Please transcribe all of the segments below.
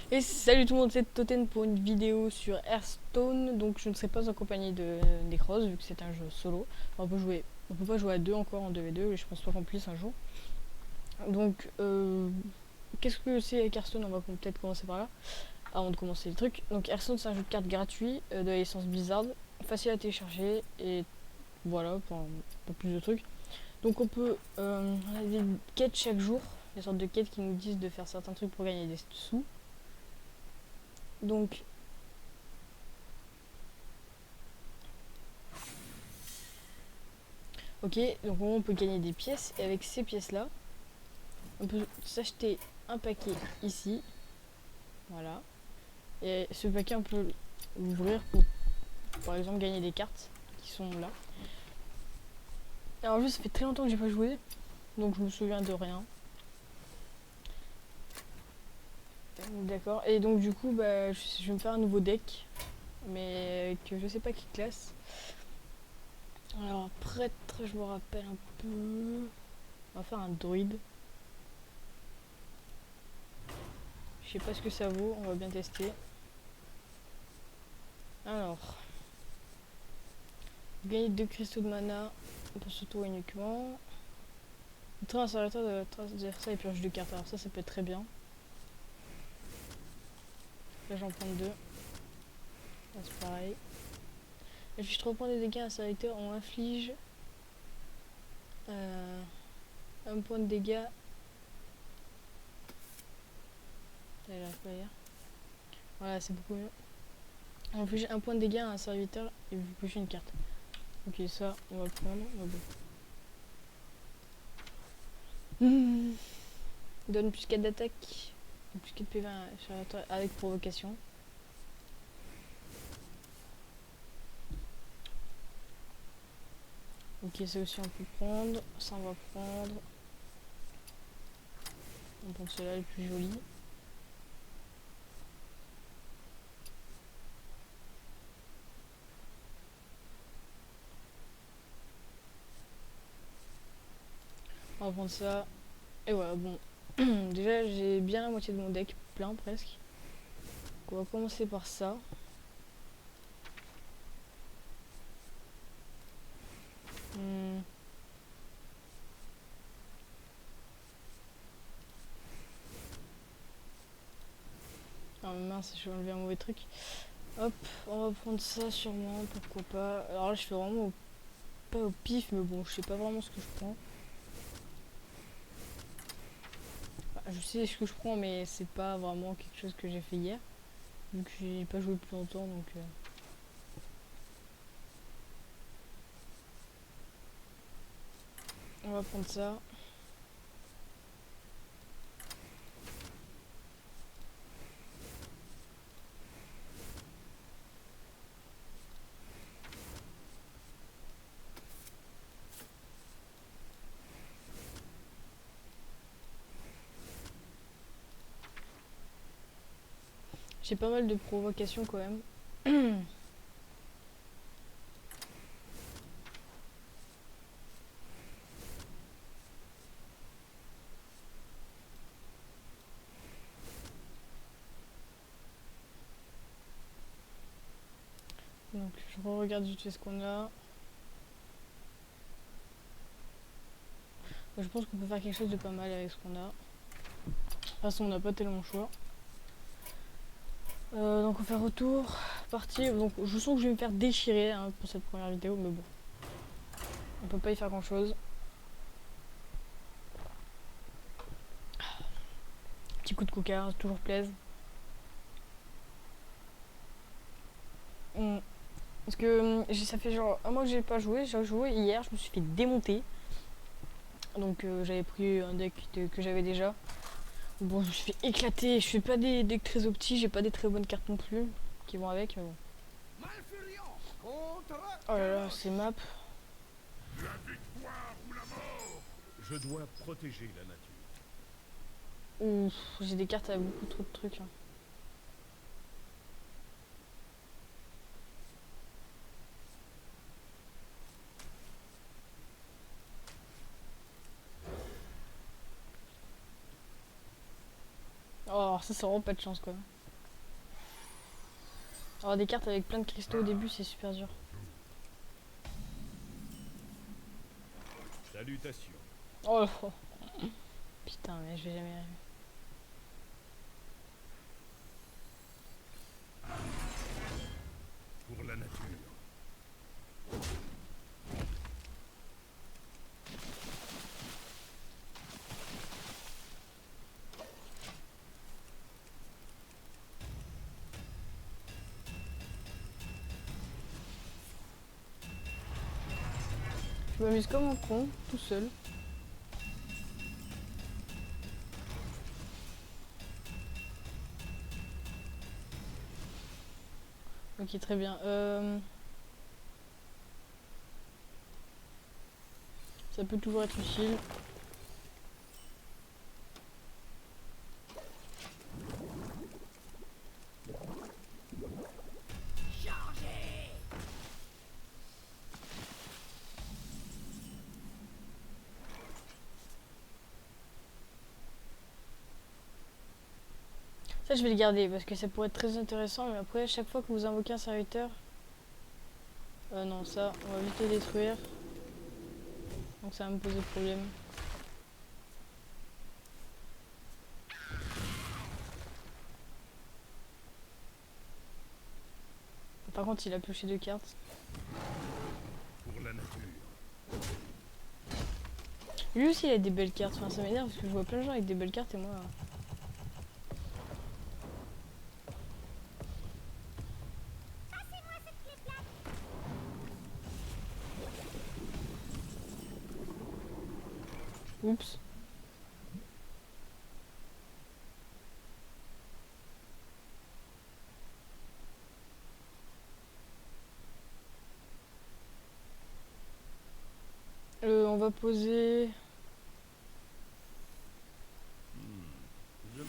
Et salut tout le monde, c'est Toten pour une vidéo sur Hearthstone. Donc je ne serai pas accompagné de Necros vu que c'est un jeu solo. Enfin, on peut pas jouer à deux encore en 2v2 et je pense pas qu'on puisse un jour. Donc qu'est-ce que c'est avec Hearthstone? On va peut-être commencer par là avant de commencer le truc. Donc Hearthstone c'est un jeu de cartes gratuit de la licence Blizzard, facile à télécharger et voilà, pas plus de trucs. Donc on a des quêtes chaque jour, des sortes de quêtes qui nous disent de faire certains trucs pour gagner des sous. Donc ok, donc on peut gagner des pièces et avec ces pièces là, on peut s'acheter un paquet ici, voilà. Et ce paquet on peut l'ouvrir pour par exemple gagner des cartes qui sont là. Alors juste ça fait très longtemps que j'ai pas joué, donc je me souviens de rien. D'accord, et donc du coup bah, je vais me faire un nouveau deck, mais que je sais pas qui classe. Alors prêtre, je me rappelle un peu. On va faire un druide. Je sais pas ce que ça vaut, on va bien tester. Alors, gagner 2 cristaux de mana pour ce tour uniquement. Train un serviteur de trace d'adversaire et purge de cartes. Alors ça peut être très bien. Là j'en prends deux. Là c'est pareil. Affiche 3 points de dégâts à un serviteur, on inflige euh, un point de dégâts. J'arrive pas à lire. Voilà, c'est beaucoup mieux. On inflige un point de dégâts à un serviteur et vous piocher une carte. Ok, ça on va prendre. Bon. Donne plus 4 d'attaque, plus 4 PV à un serviteur avec provocation. Ok, ça aussi on peut prendre. Ça on va prendre. On va prendre celui-là le plus joli. On va prendre ça. Et voilà, bon. Déjà, j'ai bien la moitié de mon deck plein presque. Donc, on va commencer par ça. Hmm. Ah mince, je vais enlever un mauvais truc. Hop, on va prendre ça sûrement, pourquoi pas. Alors là, je fais vraiment pas au pif, mais bon, je sais pas vraiment ce que je prends. Enfin, je sais ce que je prends, mais c'est pas vraiment quelque chose que j'ai fait hier. Vu que j'ai pas joué plus longtemps, donc... On va prendre ça. J'ai pas mal de provocations quand même. Donc je regarde vite fait ce qu'on a. Je pense qu'on peut faire quelque chose de pas mal avec ce qu'on a. De toute façon, on n'a pas tellement le choix. Donc on fait retour, partie. Donc je sens que je vais me faire déchirer hein, pour cette première vidéo, mais bon. On peut pas y faire grand chose. Petit coup de coca, toujours plaise. Parce que ça fait genre un mois que j'ai pas joué. J'ai joué hier, je me suis fait démonter. Donc j'avais pris un deck que j'avais déjà. Bon, je me suis fait éclater. Je fais pas des decks très optis, j'ai pas des très bonnes cartes non plus qui vont avec, mais bon. Oh là là, ces maps. Je dois protéger la nature. Ouf, j'ai des cartes avec beaucoup trop de trucs. Hein. Oh, ça c'est vraiment pas de chance quoi. Avoir des cartes avec plein de cristaux au début, c'est super dur. Salutations. Oh là. Putain, mais je vais jamais y arriver. Pour la nature. Je m'amuse comme un con, tout seul. Ok, très bien. Ça peut toujours être utile. Ça, je vais le garder parce que ça pourrait être très intéressant. Mais après, chaque fois que vous invoquez un serviteur... non, ça, on va vite le détruire. Donc ça va me poser problème. Par contre, il a pioché 2 cartes. Pour la nature. Lui aussi, il a des belles cartes. Enfin, ça m'énerve parce que je vois plein de gens avec des belles cartes et moi... Oups. On va poser... Je me...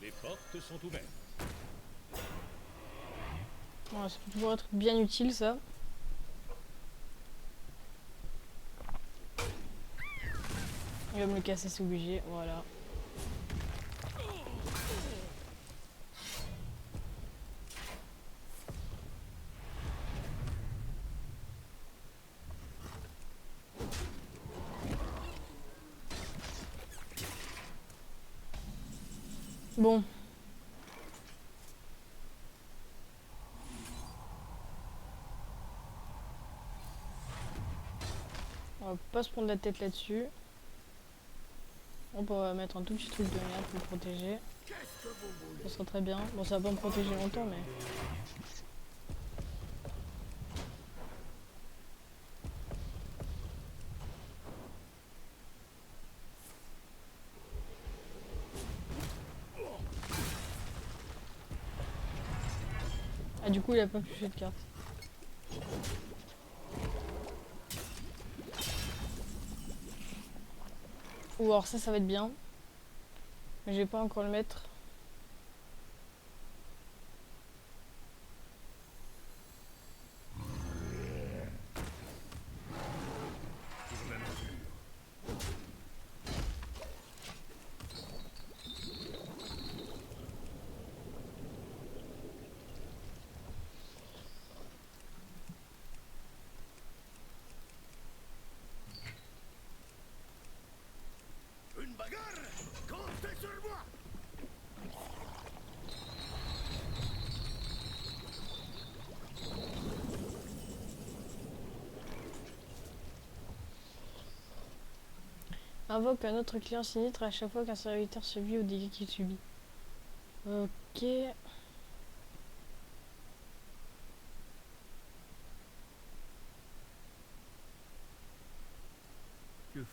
Les portes sont ouvertes. Voilà, ça peut toujours être bien utile, ça. Il va me le casser, c'est obligé. Voilà. Bon. On va pas se prendre la tête là-dessus. Hop, on va mettre un tout petit truc de merde pour le protéger. Ça sera très bien. Bon, ça va pas me protéger longtemps, mais... Ah, du coup, il a pas pioché de carte. Ou alors ça va être bien. Mais je vais pas encore le mettre. Pour la nature. Une bagarre. Comptez sur moi. Invoque un autre client sinistre à chaque fois qu'un serviteur survit aux dégâts qu'il subit. Ok. Que faire?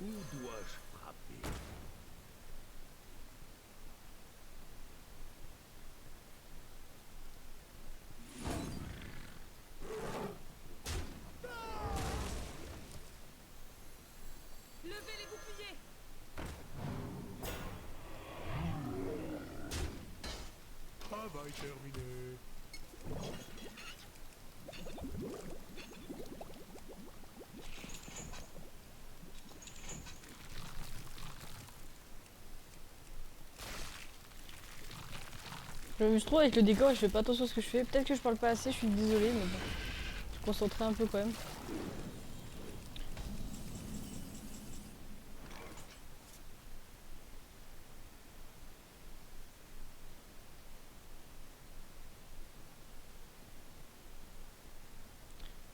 Où dois-je frapper? Levez les boucliers! Travail terminé. Je m'amuse trop avec le décor et je fais pas attention à ce que je fais. Peut-être que je parle pas assez, je suis désolée, mais bon. Je suis concentrée un peu quand même.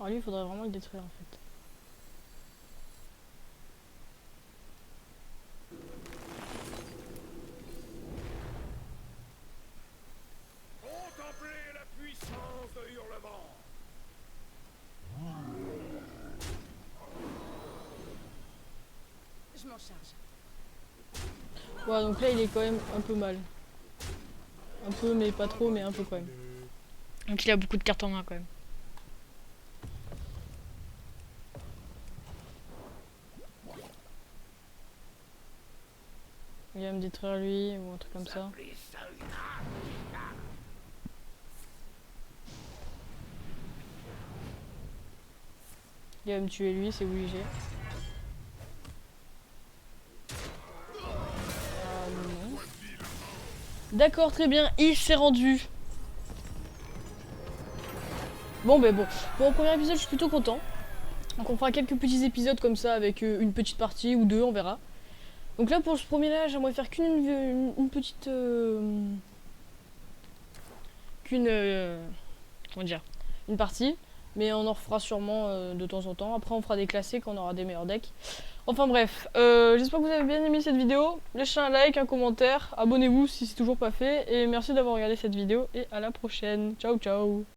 Alors lui, il faudrait vraiment le détruire en fait. Contemplez la puissance de Hurlement. Je m'en charge. Ouais, donc là, il est quand même un peu mal. Un peu, mais pas trop, mais un peu quand même. Donc il a beaucoup de cartes en main quand même. Il va me détruire lui ou un truc comme ça. Il va me tuer lui, c'est obligé. Non. D'accord, très bien, il s'est rendu. Bon, ben bon. Pour le premier épisode, je suis plutôt content. Donc on fera quelques petits épisodes comme ça avec une petite partie ou deux, on verra. Donc là, pour ce premier-là, j'aimerais faire qu'une petite... comment dire, une partie, mais on en refera sûrement de temps en temps. Après on fera des classés quand on aura des meilleurs decks. Enfin bref, j'espère que vous avez bien aimé cette vidéo. Lâchez un like, un commentaire, abonnez-vous si c'est toujours pas fait, et merci d'avoir regardé cette vidéo, et à la prochaine. Ciao ciao.